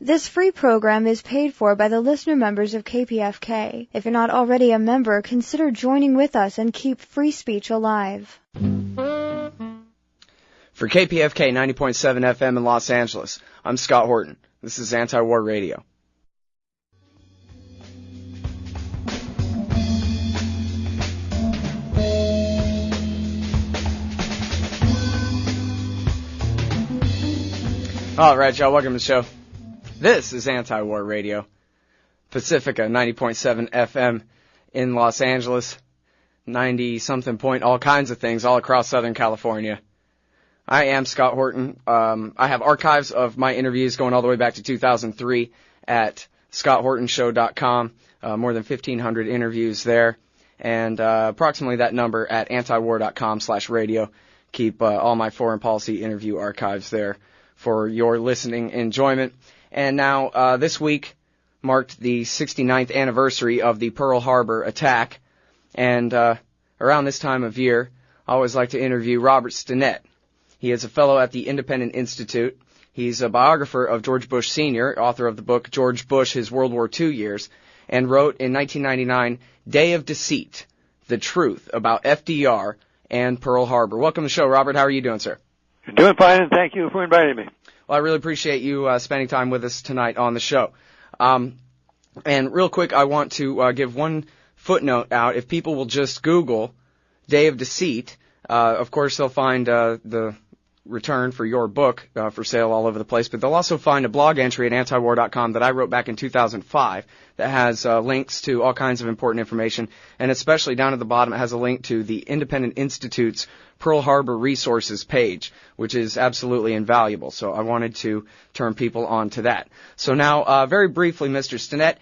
This free program is paid for by the listener members of KPFK. If you're not already a member, consider joining with us and keep free speech alive. For KPFK 90.7 FM in Los Angeles, I'm Scott Horton. This is Anti-War Radio. All right, y'all, welcome to the show. This is Anti-War Radio, Pacifica 90.7 FM in Los Angeles, 90-something point, all kinds of things all across Southern California. I am Scott Horton. I have archives of my interviews going all the way back to 2003 at scotthortonshow.com, more than 1,500 interviews there, and approximately that number at antiwar.com/radio. Keep all my foreign policy interview archives there for your listening enjoyment. And now, this week marked the 69th anniversary of the Pearl Harbor attack. And around this time of year, I always like to interview Robert Stinnett. He is a fellow at the Independent Institute. He's a biographer of George Bush Sr., author of the book George Bush, His World War II Years, and wrote in 1999, Day of Deceit, The Truth About FDR and Pearl Harbor. Welcome to the show, Robert. How are you doing, sir? Doing fine, and thank you for inviting me. Well, I really appreciate you spending time with us tonight on the show. And real quick, I want to give one footnote out. If people will just Google Day of Deceit, of course they'll find the return for your book for sale all over the place, but they'll also find a blog entry at antiwar.com that I wrote back in 2005 that has links to all kinds of important information, and especially down at the bottom it has a link to the Independent Institute's Pearl Harbor Resources page, which is absolutely invaluable. So I wanted to turn people on to that. So now, very briefly, Mr. Stinnett,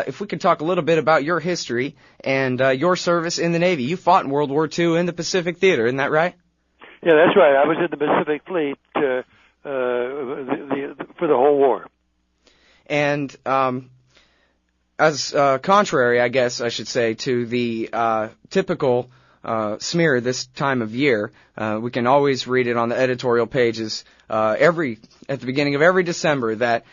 if we could talk a little bit about your history and your service in the Navy. You fought in World War II in the Pacific Theater, isn't that right? Yeah, that's right. I was in the Pacific Fleet for the whole war. And as contrary, I guess I should say, to the typical smear this time of year, we can always read it on the editorial pages at the beginning of every December that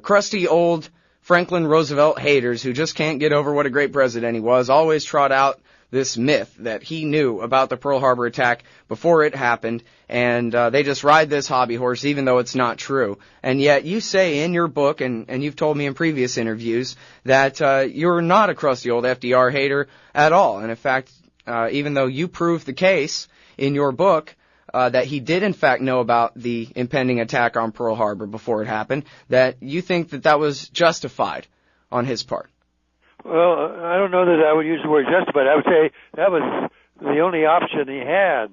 crusty old Franklin Roosevelt haters who just can't get over what a great president he was always trot out this myth that he knew about the Pearl Harbor attack before it happened, and they just ride this hobby horse even though it's not true. And yet you say in your book, and you've told me in previous interviews, that you're not a crusty old FDR hater at all. And in fact, even though you prove the case in your book that he did in fact know about the impending attack on Pearl Harbor before it happened, that you think that that was justified on his part. Well, I don't know that I would use the word justified. I would say that was the only option he had,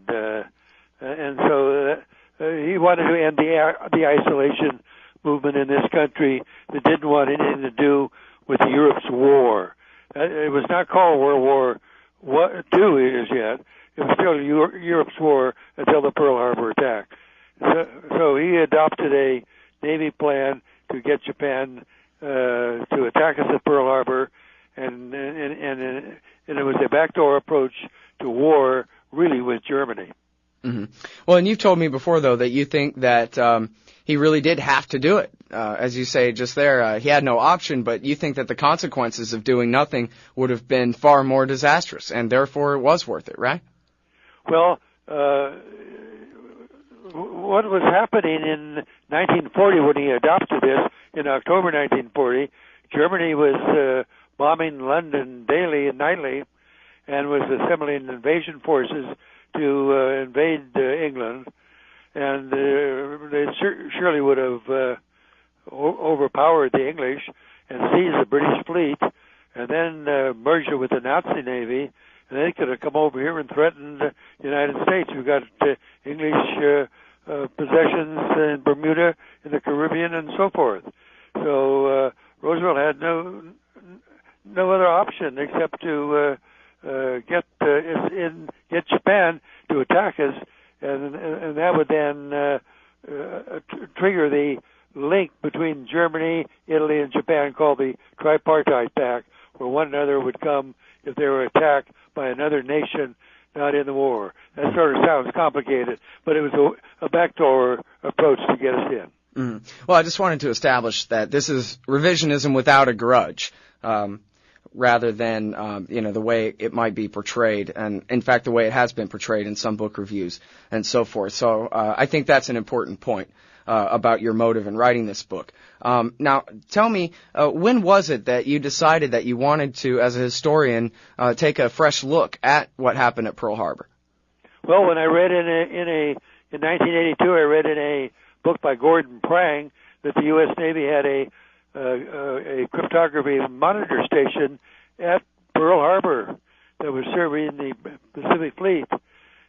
and so he wanted to end the isolation movement in this country that didn't want anything to do with Europe's war. It was not called World War II as yet. It was still Europe's war until the Pearl Harbor attack. So he adopted a Navy plan to get Japan to attack us at Pearl Harbor, and it was a backdoor approach to war, really, with Germany. Mm-hmm. Well, and you've told me before, though, that you think that he really did have to do it. As you say just there, he had no option, but you think that the consequences of doing nothing would have been far more disastrous, and therefore it was worth it, right? Well, what was happening in 1940 when he adopted this, in October 1940, Germany was bombing London daily and nightly and was assembling invasion forces to invade England, and they surely would have overpowered the English and seized the British fleet and then merged it with the Nazi Navy, and they could have come over here and threatened the United States. We've got English possessions in Bermuda, in the Caribbean, and so forth. So Roosevelt had no other option except to get Japan to attack us, and that would then trigger the link between Germany, Italy, and Japan called the Tripartite Pact, where one another would come if they were attacked by another nation not in the war. That sort of sounds complicated, but it was a backdoor approach to get us in. Well, I just wanted to establish that this is revisionism without a grudge, rather than the way it might be portrayed, and in fact the way it has been portrayed in some book reviews and so forth. So I think that's an important point about your motive in writing this book. Now, tell me, when was it that you decided that you wanted to, as a historian, take a fresh look at what happened at Pearl Harbor? Well, when I read in 1982, I read in a book by Gordon Prang that the U.S. Navy had a cryptography monitor station at Pearl Harbor that was serving the Pacific Fleet,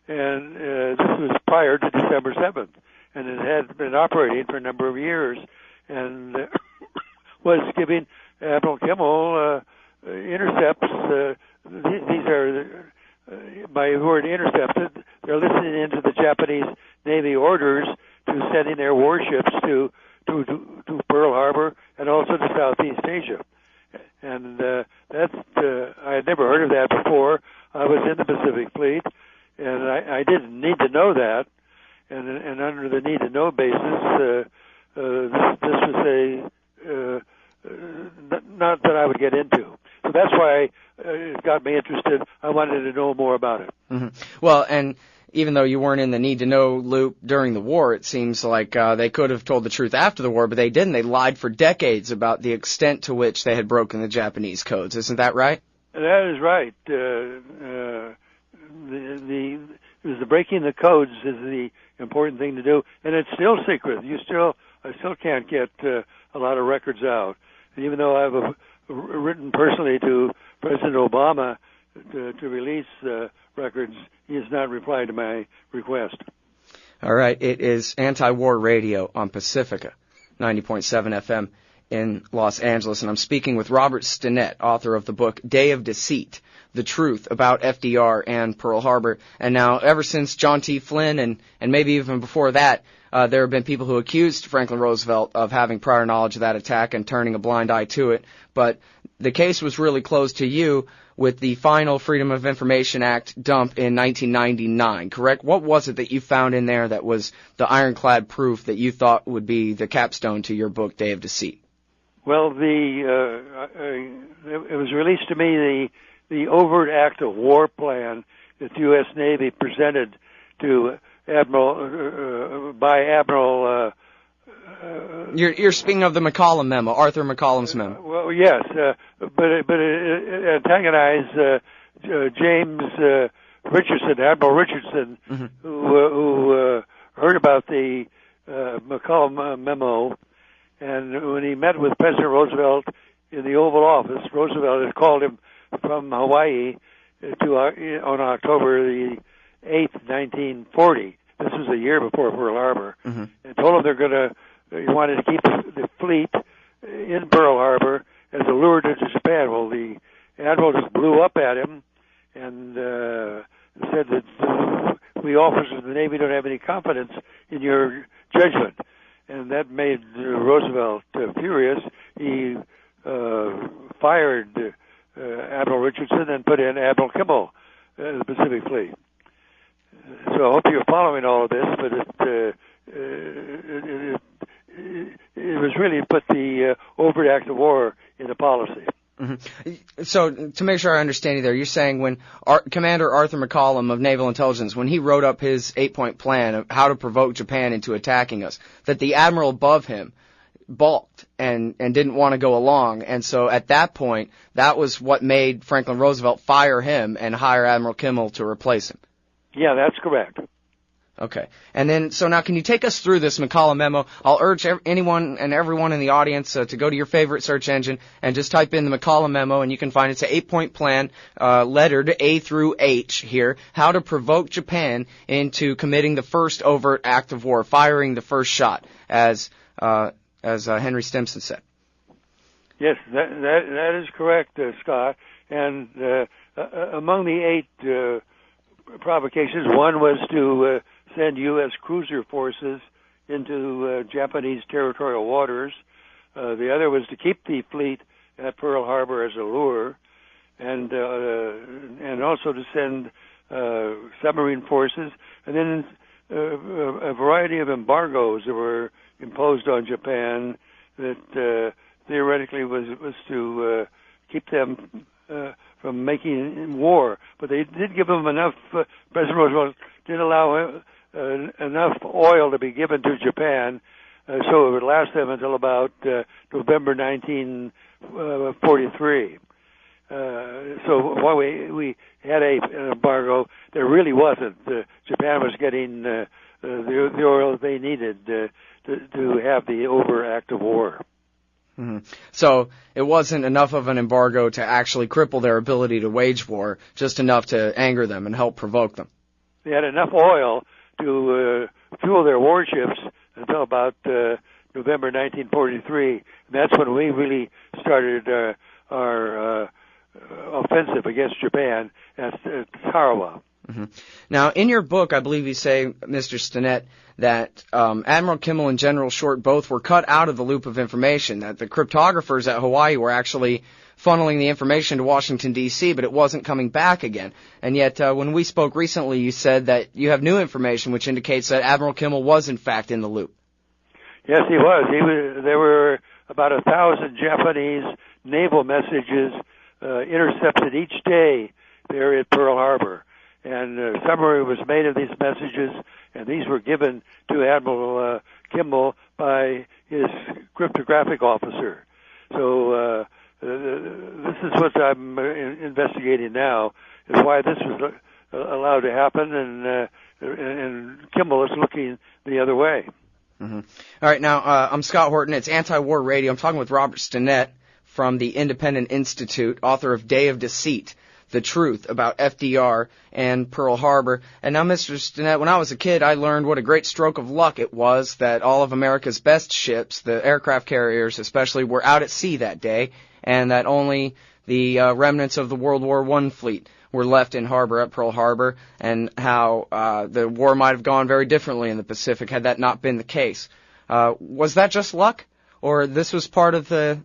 and this was prior to December 7th, and it had been operating for a number of years, and was giving Admiral Kimmel intercepts. These are, by word intercepted, they're listening into the Japanese Navy orders to sending their warships to Pearl Harbor and also to Southeast Asia. And I had never heard of that before. I was in the Pacific Fleet, and I didn't need to know that. And under the need to know basis, this was not that I would get into. So that's why it got me interested. I wanted to know more about it. Mm-hmm. Well, and even though you weren't in the need-to-know loop during the war, it seems like they could have told the truth after the war, but they didn't. They lied for decades about the extent to which they had broken the Japanese codes. Isn't that right? That is right. It was the breaking the codes is the important thing to do, and it's still secret. I still can't get a lot of records out. And even though I've written personally to President Obama to release records, he has not replied to my request. All right. It is Anti-War Radio on Pacifica, 90.7 FM in Los Angeles, and I'm speaking with Robert Stinnett, author of the book Day of Deceit, The Truth About FDR and Pearl Harbor. And now, ever since John T. Flynn and maybe even before that, there have been people who accused Franklin Roosevelt of having prior knowledge of that attack and turning a blind eye to it. But the case was really closed to you with the final Freedom of Information Act dump in 1999, correct? What was it that you found in there that was the ironclad proof that you thought would be the capstone to your book, Day of Deceit? Well, it was released to me the overt act of war plan that the U.S. Navy presented to Admiral. You're speaking of the McCollum memo, Arthur McCollum's memo. Well, yes, but it antagonized James Richardson, Admiral Richardson, mm-hmm. who heard about the McCollum memo, and when he met with President Roosevelt in the Oval Office, Roosevelt had called him from Hawaii on October the 8th, 1940. This was a year before Pearl Harbor, mm-hmm. and told him he wanted to keep the fleet in Pearl Harbor as a lure to Japan. Well, the admiral just blew up at him and said that we officers of the Navy don't have any confidence in your judgment. And that made Roosevelt furious. He fired Admiral Richardson and put in Admiral Kimmel, the Pacific Fleet. So I hope you're following all of this, but it was really put the overt act of war into policy. Mm-hmm. So, to make sure I understand you there, you're saying when Commander Arthur McCollum of Naval Intelligence, when he wrote up his 8-point plan of how to provoke Japan into attacking us, that the admiral above him balked and didn't want to go along, and so at that point, that was what made Franklin Roosevelt fire him and hire Admiral Kimmel to replace him. Yeah, that's correct. Okay. And then, so now can you take us through this McCollum memo? I'll urge anyone and everyone in the audience to go to your favorite search engine and just type in the McCollum memo, and you can find it's an 8-point plan, lettered A through H here, how to provoke Japan into committing the first overt act of war, firing the first shot, as Henry Stimson said. Yes, that is correct, Scott. And among the 8 provocations, one was to send U.S. cruiser forces into Japanese territorial waters. The other was to keep the fleet at Pearl Harbor as a lure, and also to send submarine forces, and then a variety of embargoes that were imposed on Japan that theoretically was to keep them from making war. But they did give them enough. President Roosevelt did allow enough oil to be given to Japan, so it would last them until about November 1943. So while we had an embargo, there really wasn't. Japan was getting the oil they needed to have the overact of war. Mm-hmm. So it wasn't enough of an embargo to actually cripple their ability to wage war, just enough to anger them and help provoke them. They had enough oil to fuel their warships until about November 1943. And that's when we really started our offensive against Japan at Tarawa. Mm-hmm. Now, in your book, I believe you say, Mr. Stinnett, that Admiral Kimmel and General Short both were cut out of the loop of information, that the cryptographers at Hawaii were actually funneling the information to Washington, D.C., but it wasn't coming back again. And yet, when we spoke recently, you said that you have new information which indicates that Admiral Kimmel was, in fact, in the loop. Yes, he was. There were about 1,000 Japanese naval messages intercepted each day there at Pearl Harbor. And a summary was made of these messages, and these were given to Admiral Kimmel by his cryptographic officer. So this is what I'm investigating now, is why this was allowed to happen, and Kimmel is looking the other way. Mm-hmm. All right, now, I'm Scott Horton. It's Anti-War Radio. I'm talking with Robert Stinnett from the Independent Institute, author of Day of Deceit, The Truth About FDR and Pearl Harbor. And now, Mr. Stinnett, when I was a kid, I learned what a great stroke of luck it was that all of America's best ships, the aircraft carriers especially, were out at sea that day, and that only the remnants of the World War I fleet were left in harbor at Pearl Harbor, and how the war might have gone very differently in the Pacific had that not been the case. Was that just luck, or this was part of the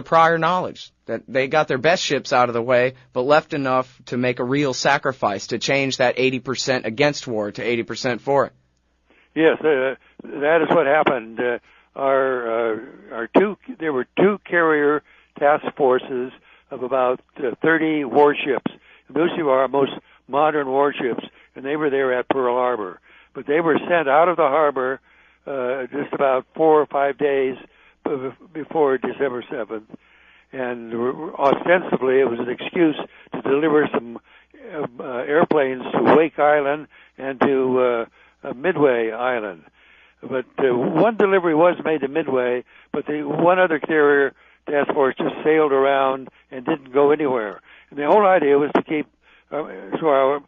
prior knowledge, that they got their best ships out of the way, but left enough to make a real sacrifice to change that 80% against war to 80% for it? Yes, that is what happened. There were two carrier task forces of about 30 warships. Those were our most modern warships, and they were there at Pearl Harbor. But they were sent out of the harbor just about 4 or 5 days before December 7th, and ostensibly it was an excuse to deliver some airplanes to Wake Island and to Midway Island. But one delivery was made to Midway, but the one other carrier task force just sailed around and didn't go anywhere. And the whole idea was to keep so our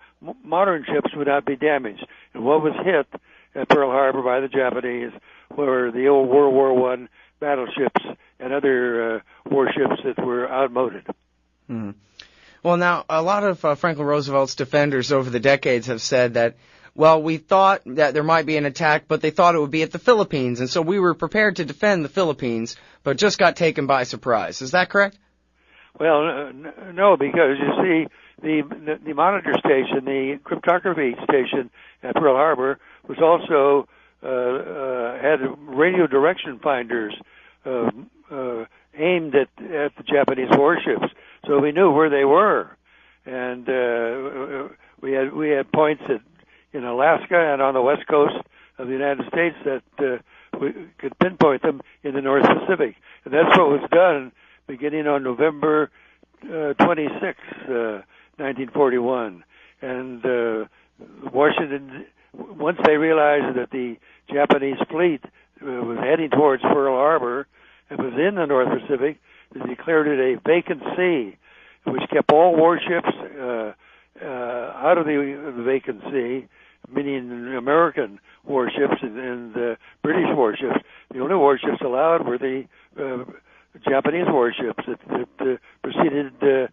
modern ships would not be damaged. And what was hit at Pearl Harbor by the Japanese were the old World War I battleships and other warships that were outmoded. Mm-hmm. Well, now, a lot of Franklin Roosevelt's defenders over the decades have said that, well, we thought that there might be an attack, but they thought it would be at the Philippines, and so we were prepared to defend the Philippines, but just got taken by surprise. Is that correct? Well, no, because you see, the monitor station, the cryptography station at Pearl Harbor, was also had radio direction finders aimed at the Japanese warships, so we knew where they were, and we had points in Alaska and on the west coast of the United States that we could pinpoint them in the North Pacific, and that's what was done beginning on November 26, 1941, and Washington, once they realized that the Japanese fleet was heading towards Pearl Harbor and was in the North Pacific, they declared it a vacant sea, which kept all warships out of the vacant sea, meaning American warships and British warships. The only warships allowed were the Japanese warships that proceeded to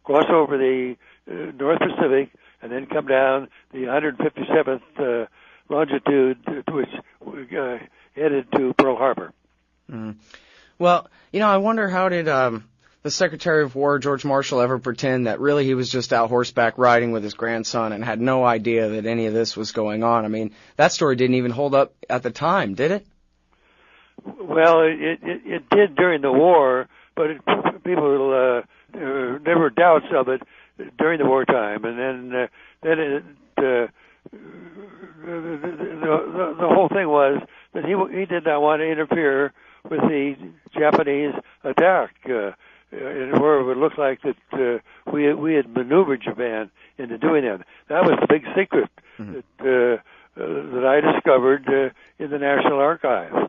cross over the North Pacific and then come down the 157th longitude, which headed to Pearl Harbor. Mm. Well, I wonder how did the Secretary of War, George Marshall, ever pretend that really he was just out horseback riding with his grandson and had no idea that any of this was going on? I mean, that story didn't even hold up at the time, did it? Well, it did during the war, but people there were doubts of it during the wartime, and then the whole thing was that he did not want to interfere with the Japanese attack, where it would look like that we had maneuvered Japan into doing that. That was the big secret that I discovered in the National Archives.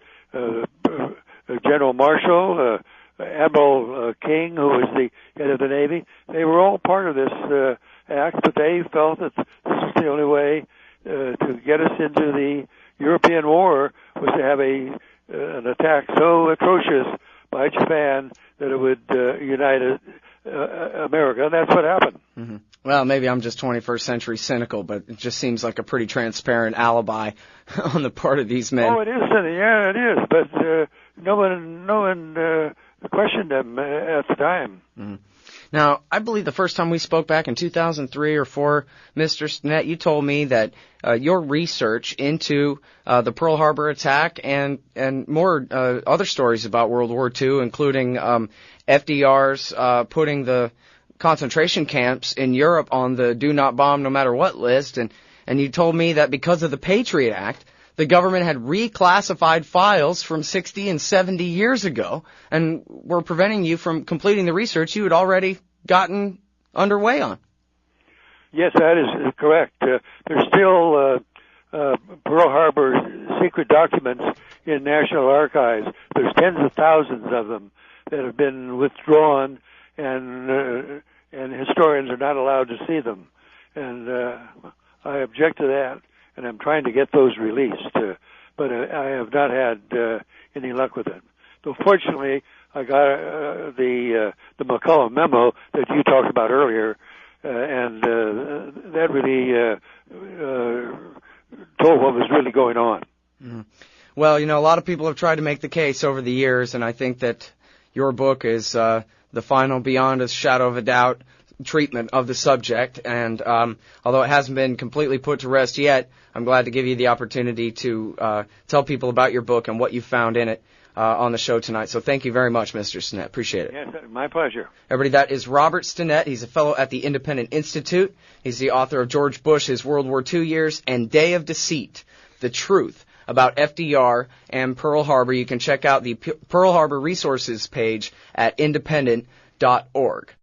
General Marshall, Admiral King, who was the head of the Navy, they were all part of this act, but they felt that this was the only way to get us into the European war was to have an attack so atrocious by Japan that it would unite America, and that's what happened. Mm-hmm. Well, maybe I'm just 21st century cynical, but it just seems like a pretty transparent alibi on the part of these men. Oh, it is, yeah, it is, but no one questioned them at the time. Mm-hmm. Now, I believe the first time we spoke back in 2003 or 4, Mr. Stinnett, you told me that your research into the Pearl Harbor attack and more other stories about World War II, including FDR's putting the concentration camps in Europe on the do not bomb no matter what list, and you told me that because of the PATRIOT Act, the government had reclassified files from 60 and 70 years ago and were preventing you from completing the research you had already gotten underway on. Yes, that is correct. There's still Pearl Harbor secret documents in National Archives. There's tens of thousands of them that have been withdrawn, and historians are not allowed to see them. And I object to that, and I'm trying to get those released, but I have not had any luck with it. So fortunately, I got the McCullough memo that you talked about earlier, and that really told what was really going on. Mm-hmm. Well, a lot of people have tried to make the case over the years, and I think that your book is the final, beyond a shadow of a doubt, treatment of the subject. And although it hasn't been completely put to rest yet, I'm glad to give you the opportunity to tell people about your book and what you found in it on the show tonight. So thank you very much, Mr. Stinnett. Appreciate it. Yes, my pleasure. Everybody, that is Robert Stinnett. He's a fellow at the Independent Institute. He's the author of George Bush's World War II Years and Day of Deceit, The Truth about FDR and Pearl Harbor. You can check out the Pearl Harbor resources page at independent.org.